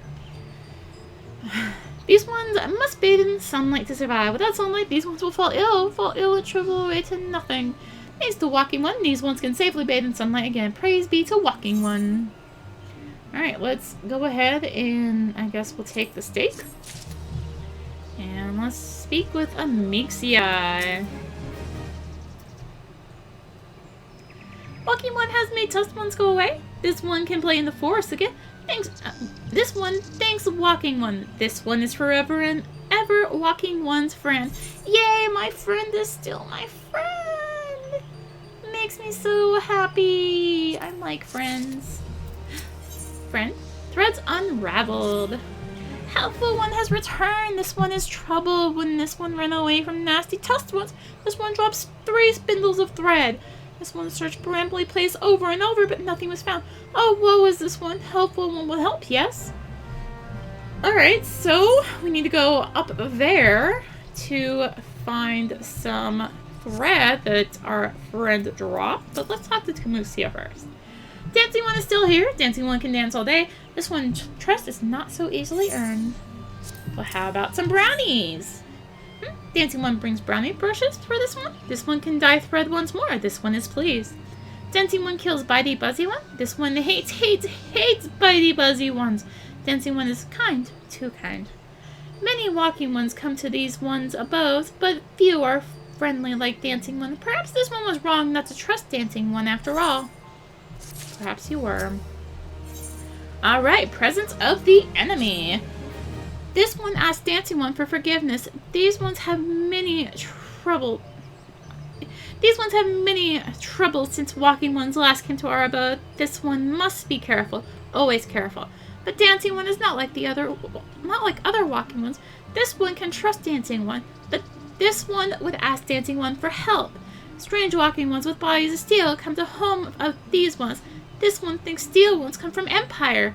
these ones must bathe in sunlight to survive. Without sunlight, these ones will fall ill and shrivel away to nothing. Thanks to Walking One, these ones can safely bathe in sunlight again. Praise be to Walking One. Alright, let's go ahead and I guess we'll take the stake. And let's speak with Amixia. Walking One has made tough ones go away. This one can play in the forest again. Thanks, thanks Walking One. This one is forever and ever Walking One's friend. Yay, my friend is still my friend. Makes me so happy. I like friends. Friend, threads unraveled. Helpful One has returned. This one is troubled. When this one ran away from nasty tusked ones, this one drops 3 spindles of thread. This one searched perambly place over and over, but nothing was found. Oh, woe is this one. Helpful One will help, yes? Alright, so we need to go up there to find some thread that our friend dropped. But let's talk to Kamusia first. Dancing One is still here. Dancing One can dance all day. This one's trust is not so easily earned. Well, how about some brownies? Dancing One brings brownie brushes for this one. This one can dye thread once more. This one is pleased. Dancing One kills Bitey Buzzy One. This one hates Bitey Buzzy Ones. Dancing One is kind, too kind. Many Walking Ones come to these ones' abodes, but few are friendly like Dancing One. Perhaps this one was wrong not to trust Dancing One after all. Perhaps you were. Alright, presence of the enemy. This one asked Dancing One for forgiveness. These ones have many troubles since Walking Ones last came to our abode. This one must be careful, always careful. But Dancing One is not like other Walking Ones. This one can trust Dancing One, but this one would ask Dancing One for help. Strange Walking Ones with bodies of steel come to home of these ones. This one thinks steel ones come from Empire.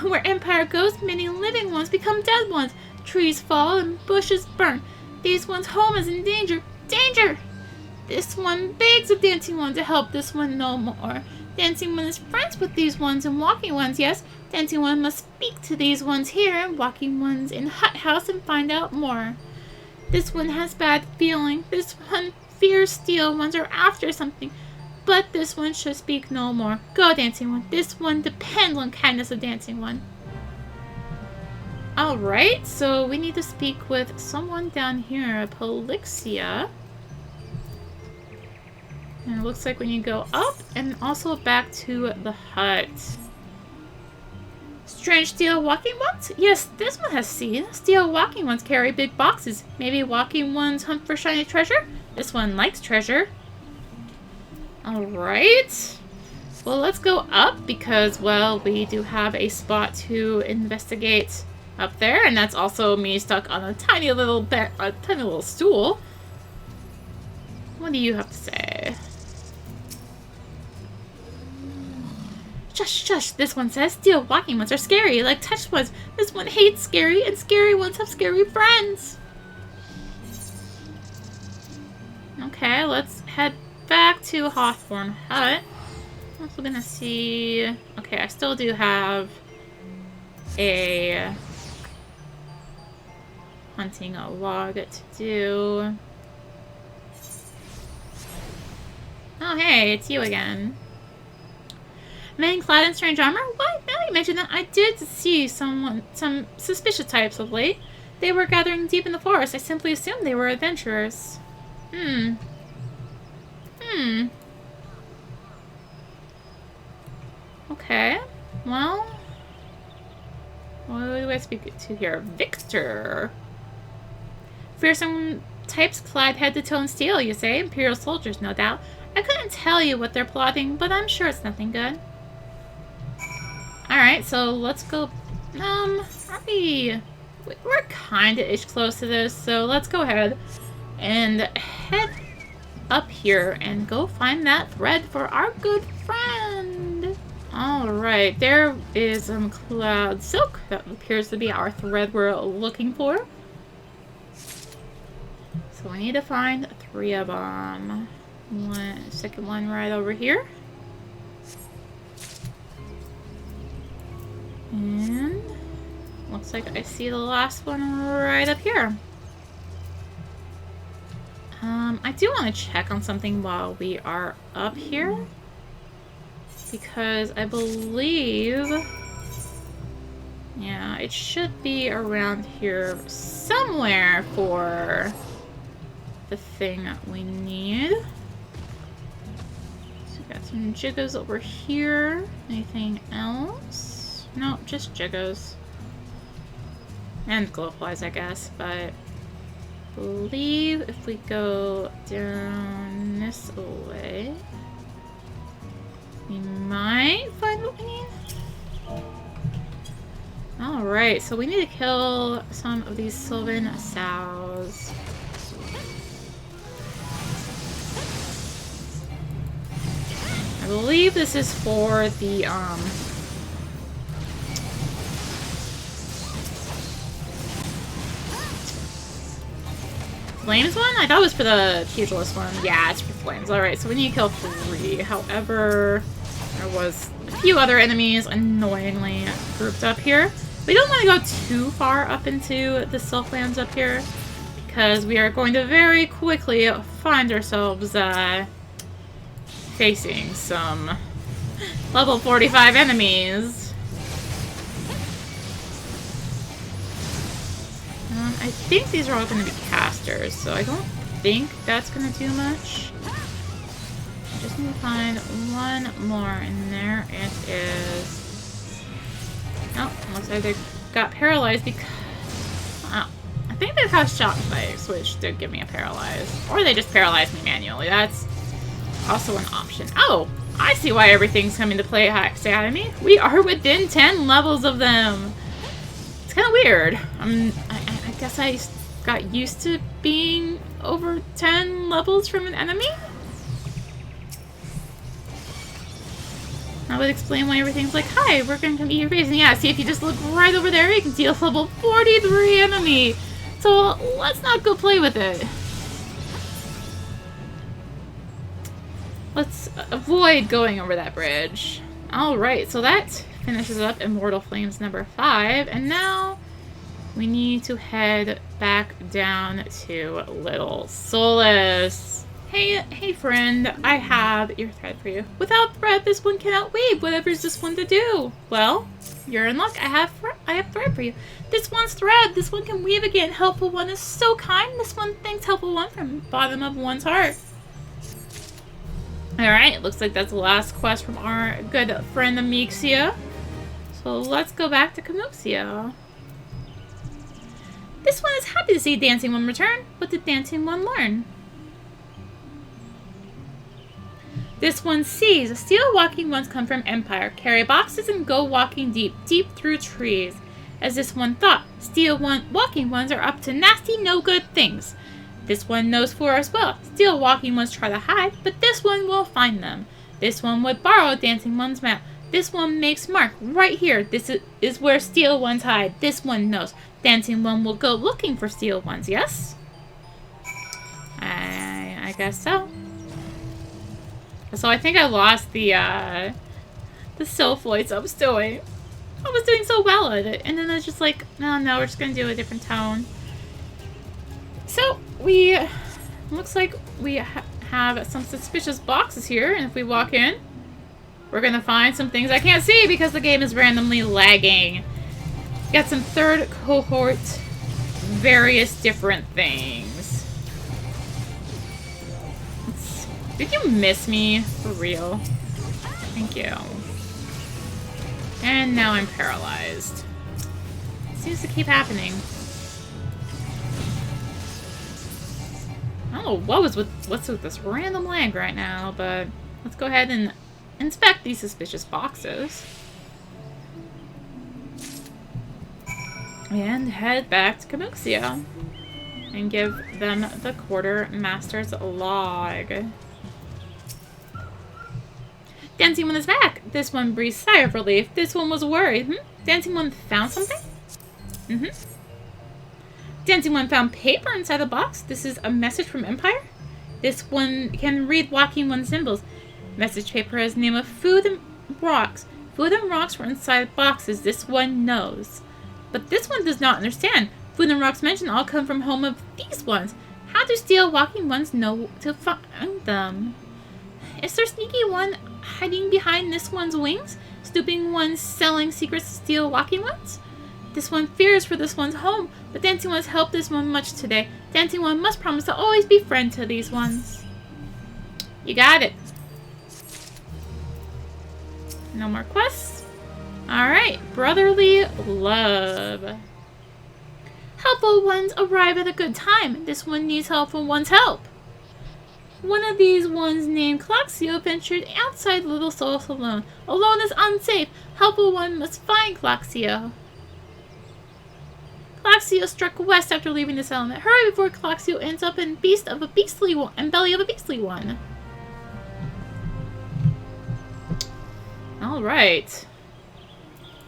Where Empire goes, many living ones become dead ones. Trees fall and bushes burn. These ones' home is in danger. Danger! This one begs of Dancing One to help this one no more. Dancing One is friends with these ones and Walking Ones, yes. Dancing One must speak to these ones here and Walking Ones in Hut House and find out more. This one has bad feeling. This one fears steel ones are after something. But this one should speak no more. Go, Dancing One. This one depends on kindness of Dancing One. Alright, so we need to speak with someone down here, Polixia. And it looks like we need to go up and also back to the hut. Strange steel Walking Ones? Yes, this one has seen. Steel Walking Ones carry big boxes. Maybe Walking Ones hunt for shiny treasure? This one likes treasure. Alright. Well, let's go up because, well, we do have a spot to investigate up there. And that's also me stuck on a tiny little stool. What do you have to say? Shush, shush, this one says. Steel Walking Ones are scary, like touched ones. This one hates scary, and scary ones have scary friends. Okay, let's head back to Hawthorne Hut. I'm also gonna see... Okay, I still do have a hunting a log to do. Oh, hey, it's you again. Men clad in strange armor? What? Now you mention that, I did see some suspicious types of late. They were gathering deep in the forest. I simply assumed they were adventurers. Okay. Well, what do I speak to here? Victor. Fearsome types clad head to toe in steel, you say? Imperial soldiers, no doubt. I couldn't tell you what they're plotting, but I'm sure it's nothing good. Alright, so let's go... are we... We're kinda-ish close to this, so let's go ahead and head up here and go find that thread for our good friend. Alright, there is some cloud silk. That appears to be our thread we're looking for. So we need to find 3 of them. Second one right over here. And looks like I see the last one right up here. I do want to check on something while we are up here, because I believe, yeah, it should be around here somewhere for the thing that we need. So we got some jiggos over here. Anything else? No, just jiggos. And glowflies, I guess, but I believe if we go down this way, we might find what we need. Alright, so we need to kill some of these Sylvan sows. I believe this is for the, Flames one? I thought it was for the pugilist one. Yeah, it's for flames. Alright, so we need to kill 3. However, there was a few other enemies annoyingly grouped up here. We don't want to go too far up into the Sylphlands up here, because we are going to very quickly find ourselves facing some level 45 enemies. I think these are all going to be casters, so I don't think that's going to do much. Just need to find one more in there. It is... Oh, looks like they got paralyzed because... Oh, I think they caused shock spikes, which did give me a paralyze. Or they just paralyzed me manually. That's also an option. Oh, I see why everything's coming to play at Academy. We are within 10 levels of them. It's kind of weird. I guess I got used to being over 10 levels from an enemy. That would explain why everything's like, hi, we're going to come eat your face. And yeah, see, if you just look right over there, you can see a level 43 enemy. So let's not go play with it. Let's avoid going over that bridge. Alright, so that finishes up Immortal Flames number 5. And now we need to head back down to Little Solace. Hey friend, I have your thread for you. Without thread, this one cannot weave. Whatever's this one to do? Well, you're in luck. I have thread for you. This one's thread. This one can weave again. Helpful one is so kind. This one thanks helpful one from the bottom of one's heart. Alright, looks like that's the last quest from our good friend Amixia. So let's go back to Camuxia. This one is happy to see Dancing One return. What did Dancing One learn? This one sees steel walking ones come from Empire, carry boxes and go walking deep through trees. As this one thought, steel walking ones are up to nasty, no good things. This one knows for as well. Steel walking ones try to hide, but this one will find them. This one would borrow Dancing One's map. This one makes mark right here. This is where steel ones hide. This one knows. Dancing One will go looking for steel ones, yes? I guess so. So I think I lost the Sylph voice I was doing. I was doing so well at it. And then I was just like, no, we're just going to do a different tone. So looks like we have some suspicious boxes here. And if we walk in, we're going to find some things I can't see because the game is randomly lagging. Got some third cohort, various different things. Did you miss me? For real? Thank you. And now I'm paralyzed. It seems to keep happening. I don't know what's with this random lag right now, but let's go ahead and inspect these suspicious boxes. And head back to Camuxia and give them the quartermaster's log. Dancing One is back. This one breathed a sigh of relief. This one was worried. Dancing One found something? Dancing One found paper inside the box. This is a message from Empire. This one can read Walking One symbols. Message paper has the name of Food and Rocks. Food and rocks were inside boxes. This one knows. But this one does not understand. Food and rocks mentioned all come from home of these ones. How do steel walking ones know to find them? Is there sneaky one hiding behind this one's wings? Stooping one selling secrets to steel walking ones? This one fears for this one's home, but Dancing One has helped this one much today. Dancing One must promise to always be friend to these ones. You got it. No more quests? Alright, brotherly love. Helpful ones arrive at a good time. This one needs helpful one's help. One of these ones named Claxio ventured outside Little Solace alone. Alone is unsafe. Helpful one must find Claxio. Claxio struck west after leaving the settlement. Hurry before Claxio ends up in belly of a beastly one. Alright.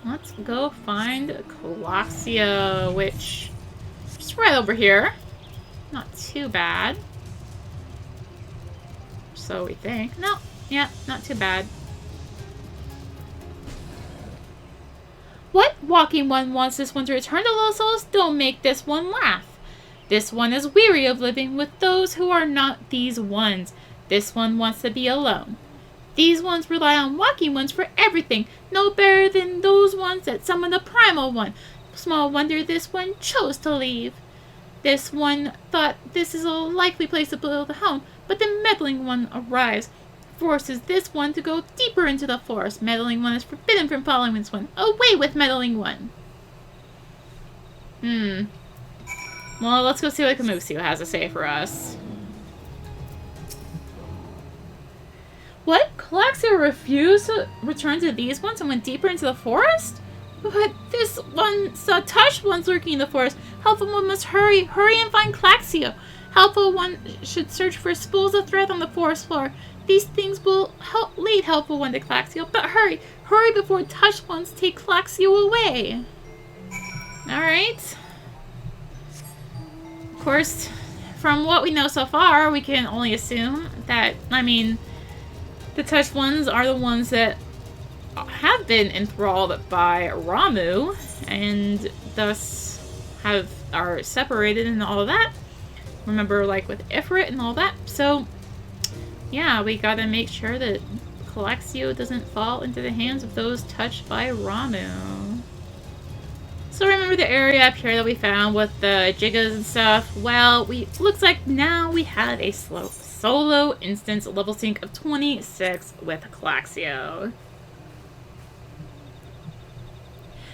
Let's go find Claxio, which is just right over here. Not too bad. So we think. No, yeah, not too bad. What? Walking One wants this one to return to Little Solace? Don't make this one laugh. This one is weary of living with those who are not these ones. This one wants to be alone. These ones rely on Walking Ones for everything. No better than those ones that summon the Primal One. Small wonder this one chose to leave. This one thought this is a likely place to build a home, but the Meddling One arrives. Forces this one to go deeper into the forest. Meddling One is forbidden from following this one. Away with Meddling One! Well, let's go see what Camuxia has to say for us. What? Claxio refused to return to these ones and went deeper into the forest? But this one saw touched ones lurking in the forest. Helpful One must hurry. Hurry and find Claxio. Helpful One should search for spools of thread on the forest floor. These things will lead Helpful One to Claxio. But hurry. Hurry before touched ones take Claxio away. Alright. Of course, from what we know so far, we can only assume that, the touched ones are the ones that have been enthralled by Ramu, and thus are separated and all of that. Remember, like, with Ifrit and all that. So, yeah, we gotta make sure that Claxio doesn't fall into the hands of those touched by Ramu. So remember the area up here that we found with the Jiggas and stuff? Well, looks like now we have a solo instance level sync of 26 with Claxio.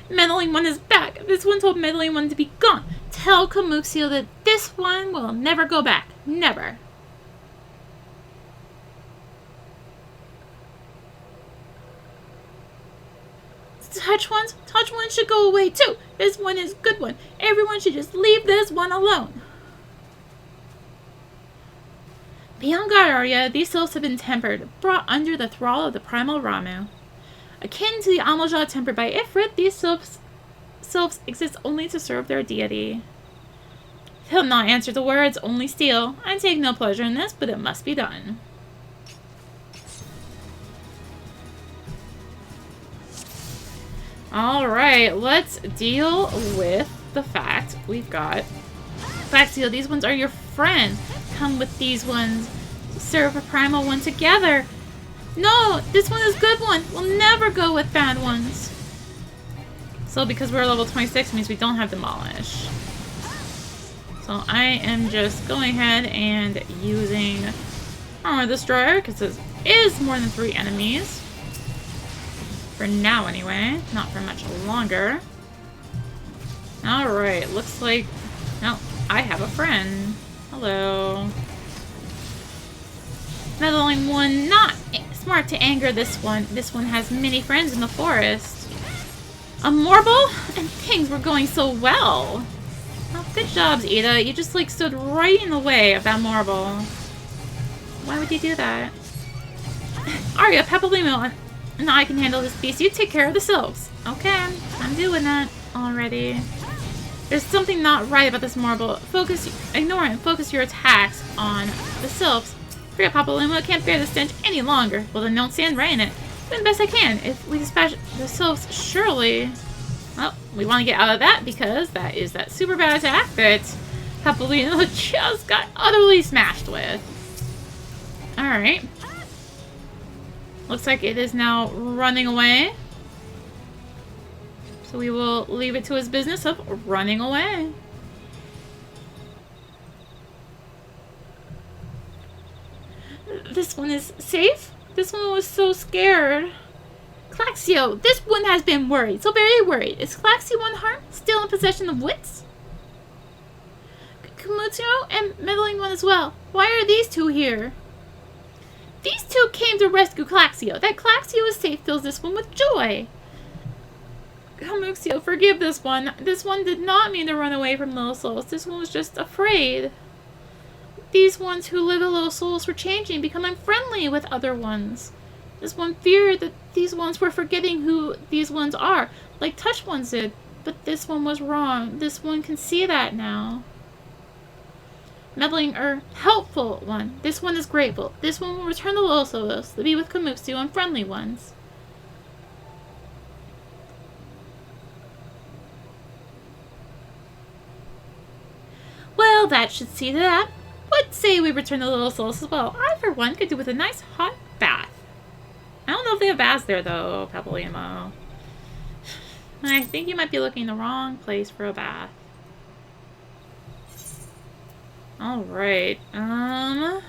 Meddling One is back. This one told Meddling One to be gone. Tell Camuxia that this one will never go back. Never. Touch ones should go away too. This one is a good one. Everyone should just leave this one alone. Beyond God area, these Sylphs have been tempered, brought under the thrall of the primal Ramu. Akin to the Amalja tempered by Ifrit, these Sylphs exist only to serve their deity. He'll not answer the words, only steal. I take no pleasure in this, but it must be done. Alright, let's deal with the fact we've got Claxio. These ones are your friends. Come with these ones. Serve a primal one together. No, this one is good one. We'll never go with bad ones. So because we're level 26 means we don't have Demolish. So I am just going ahead and using Armor Destroyer because it is more than 3 enemies. For now, anyway. Not for much longer. Alright, looks like... No, I have a friend. Hello. Meddling one, not smart to anger this one. This one has many friends in the forest. A marble? And things were going so well. Oh, good jobs, Ada. You just, like, stood right in the way of that marble. Why would you do that? Arya, Papalimo, and I can handle this beast. You take care of the Sylphs. Okay, I'm doing that already. There's something not right about this marble. Ignore it and focus your attacks on the Sylphs. Forget Papalimo, can't bear the stench any longer. Well, then don't stand right in it. Do the best I can. If we dispatch the Sylphs, surely... Well, we want to get out of that because that is that super bad attack that Papalino just got utterly smashed with. Alright. Looks like it is now running away. So we will leave it to his business of running away. This one is safe? This one was so scared. Claxio, this one has been worried, so very worried. Is Claxio unharmed? Still in possession of wits? Kamutsuo and Meddling One as well. Why are these two here? These two came to rescue Claxio. That Claxio is safe fills this one with joy. Kamutsuo, forgive this one. This one did not mean to run away from Little Souls. This one was just afraid. These ones who live in Little Souls were changing, becoming friendly with other ones. This one feared that these ones were forgetting who these ones are, like Touch Ones did. But this one was wrong. This one can see that now. Meddling helpful one. This one is grateful. This one will return to Little Souls to be with Kamutsuo and friendly ones. Well, that should see to that. What say we return to Little Souls as well? I, for one, could do with a nice hot bath. I don't know if they have baths there, though, Papalimo. I think you might be looking in the wrong place for a bath. Alright, yeah,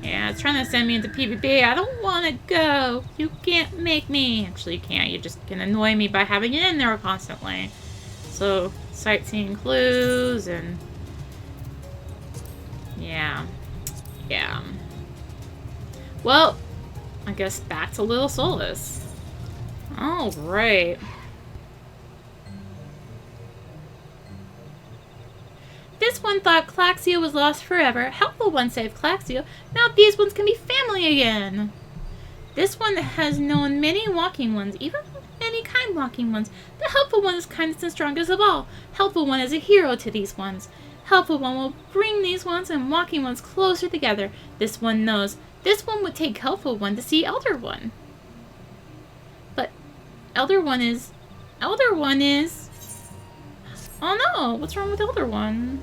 it's trying to send me into PvP. I don't want to go. You can't make me. Actually, you can't. You just can annoy me by having it in there constantly. So, sightseeing clues and... Yeah. Well, I guess back to Little Solace. Alright. This one thought Claxio was lost forever. Helpful one saved Claxio. Now these ones can be family again. This one has known many walking ones, even many kind walking ones. The helpful one is kindest and strongest of all. Helpful one is a hero to these ones. Helpful one will bring these ones and walking ones closer together. This one knows. This one would take helpful one to see elder one. But elder one is... Oh no, what's wrong with elder one?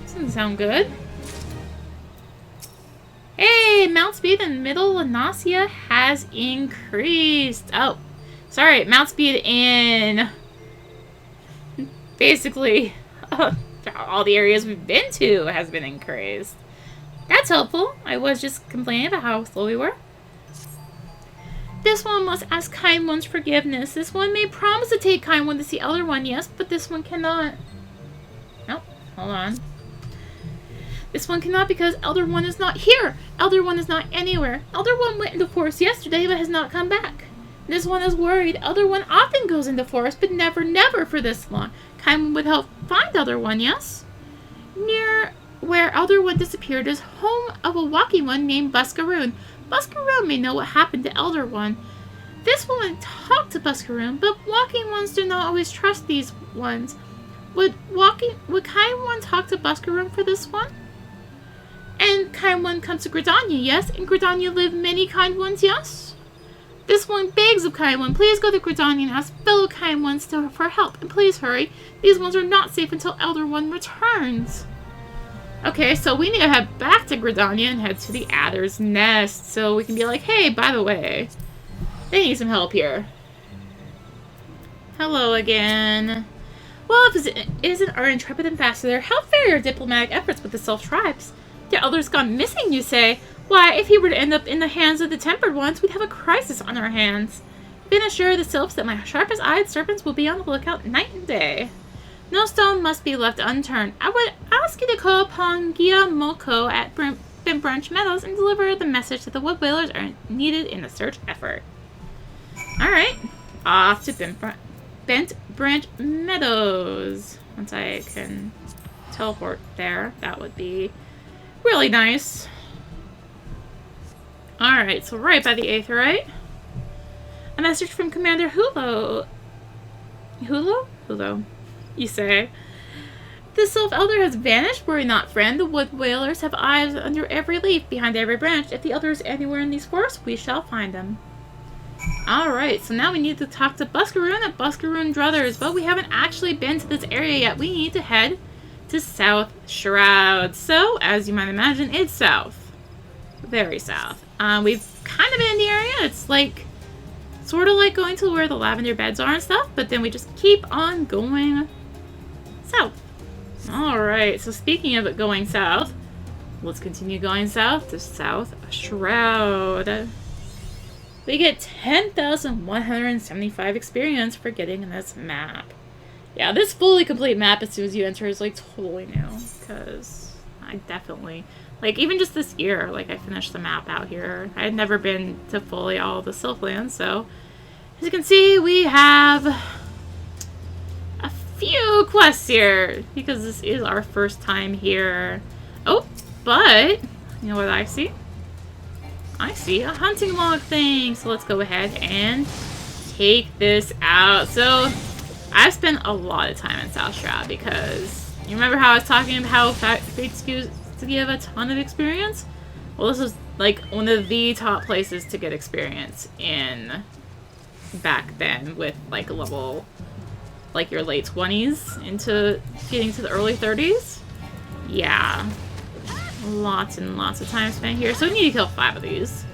Doesn't sound good. Hey, mount speed in Middle Lanasia has increased. Oh, sorry, mount speed in basically all the areas we've been to has been increased. That's helpful. I was just complaining about how slow we were. This one must ask kind one's forgiveness. This one may promise to take kind one to see elder one, yes, but this one cannot. Nope, hold on. This one cannot because elder one is not here. Elder one is not anywhere. Elder one went into forest yesterday but has not come back. This one is worried. Elder one often goes into forest but never for this long. Kind one would help find elder one, yes? Near where elder one disappeared is home of a walking one named Buscaroon. Buscaroon may know what happened to elder one. This woman talked to Buscaroon, but walking ones do not always trust these ones. Would kind one talk to Buscaroon for this one? And kind one comes to Gridania, yes? In Gridania live many kind ones, yes? This one begs of kind one, please go to Gridania and ask fellow kind ones for help, and please hurry. These ones are not safe until elder one returns. Okay, so we need to head back to Gridania and head to the Adder's Nest, so we can be like, hey, by the way, they need some help here. Hello again. Well, if it isn't our intrepid ambassador, how fare your diplomatic efforts with the Sylph tribes? The elder's gone missing, you say? Why, if he were to end up in the hands of the tempered ones, we'd have a crisis on our hands. Been assured the Sylphs that my sharpest-eyed serpents will be on the lookout night and day. No stone must be left unturned. I ask you to call upon Guillermo at Bent Branch Meadows and deliver the message that the wood whalers are needed in the search effort. Alright, off to Bent Branch Meadows. Once I can teleport there, that would be really nice. Alright, so right by the Aetheryte. A message from Commander Hulo. Hulo, you say. The Sylph Elder has vanished. Worry not, friend. The wood whalers have eyes under every leaf, behind every branch. If the Elder is anywhere in these forests, we shall find him. Alright, so now we need to talk to Buscaroon at Buscaroon Druthers, but we haven't actually been to this area yet. We need to head to South Shroud. So, as you might imagine, it's south. Very south. We've kind of been in the area. It's like, sort of like going to where the lavender beds are and stuff, but then we just keep on going south. Alright, so speaking of it going south, let's continue going south to South Shroud. We get 10,175 experience for getting this map. Yeah, this fully complete map as soon as you enter is like totally new, because I definitely, like even just this year, like I finished the map out here. I had never been to fully all the Sylphlands, so as you can see, we have a few quests here, because this is our first time here. Oh, but, you know what I see? I see a hunting log thing, so let's go ahead and take this out. So, I've spent a lot of time in South Shroud, because you remember how I was talking about how Fates used to give a ton of experience? Well, this is like one of the top places to get experience in back then, with like level, like your late 20s into getting to the early 30s. Yeah. Lots and lots of time spent here. So we need to kill 5 of these.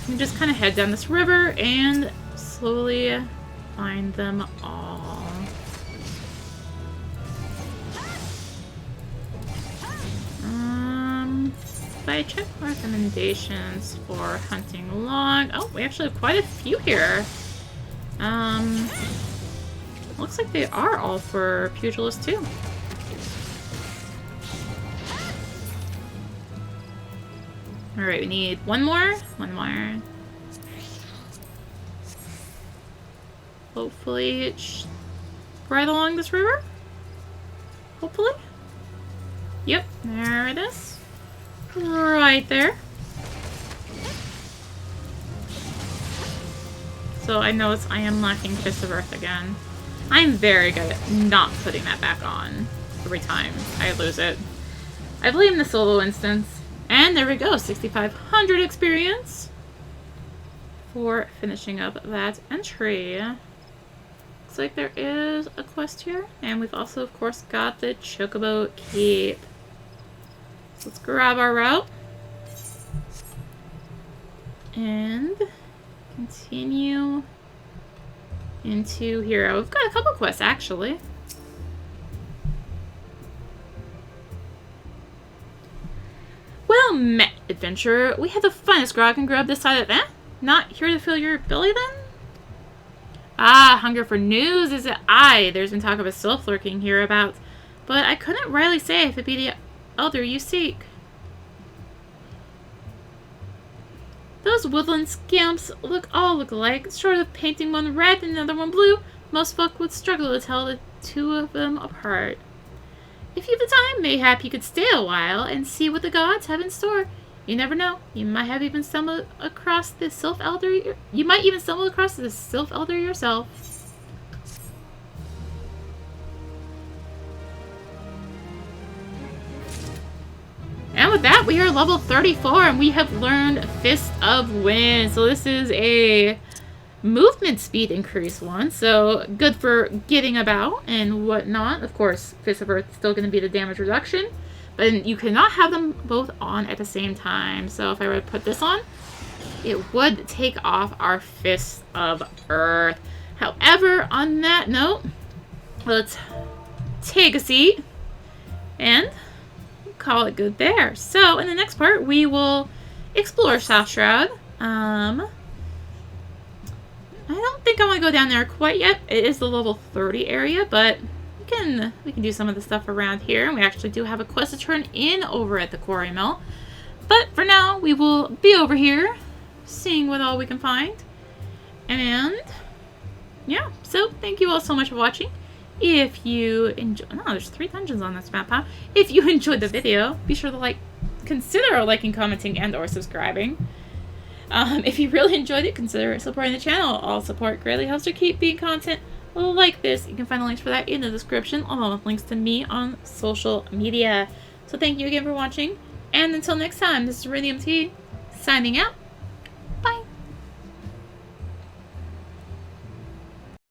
We just kind of head down this river and slowly find them all. If I check recommendations for hunting log. Oh, we actually have quite a few here. Looks like they are all for pugilists too. Alright, we need one more. One more. Hopefully it's right along this river. Hopefully. Yep, there it is. Right there. So I notice I am lacking Fist of Earth again. I'm very good at not putting that back on every time I lose it. I blame the solo instance. And there we go, 6,500 experience for finishing up that entry. Looks like there is a quest here. And we've also, of course, got the Chocobo Keep. So let's grab our route. And continue into here. We've got a couple quests, actually. Well met, adventurer. We have the finest grog and grub this side of it. Not here to fill your belly, then? Ah, hunger for news, is it? Aye, there's been talk of a sylph lurking hereabouts, but I couldn't rightly say if it be the elder you seek. Those woodland scamps all look alike, short of painting one red and another one blue. Most folk would struggle to tell the two of them apart. If you've the time, mayhap you could stay a while and see what the gods have in store. You never know. You might have even stumbled across the Sylph Elder. You might even stumble across the Sylph Elder yourself. And with that, we are level 34, and we have learned Fist of Wind. So this is a movement speed increase one, so good for getting about and whatnot. Of course, Fist of Earth is still going to be the damage reduction, but you cannot have them both on at the same time. So if I were to put this on, it would take off our Fist of Earth. However, on that note, let's take a seat and call it good there. So in the next part, we will explore South Shroud. I don't think I want to go down there quite yet. It is the level 30 area, but we can do some of the stuff around here. And we actually do have a quest to turn in over at the quarry mill. But for now, we will be over here, seeing what all we can find. And yeah, so thank you all so much for watching. If you enjoy, there's 3 dungeons on this map, huh? If you enjoyed the video, be sure to consider liking, commenting, and or subscribing. If you really enjoyed it, consider supporting the channel. All support greatly helps to keep being content like this. You can find the links for that in the description, along with links to me on social media. So thank you again for watching, and until next time, this is rinimt signing out.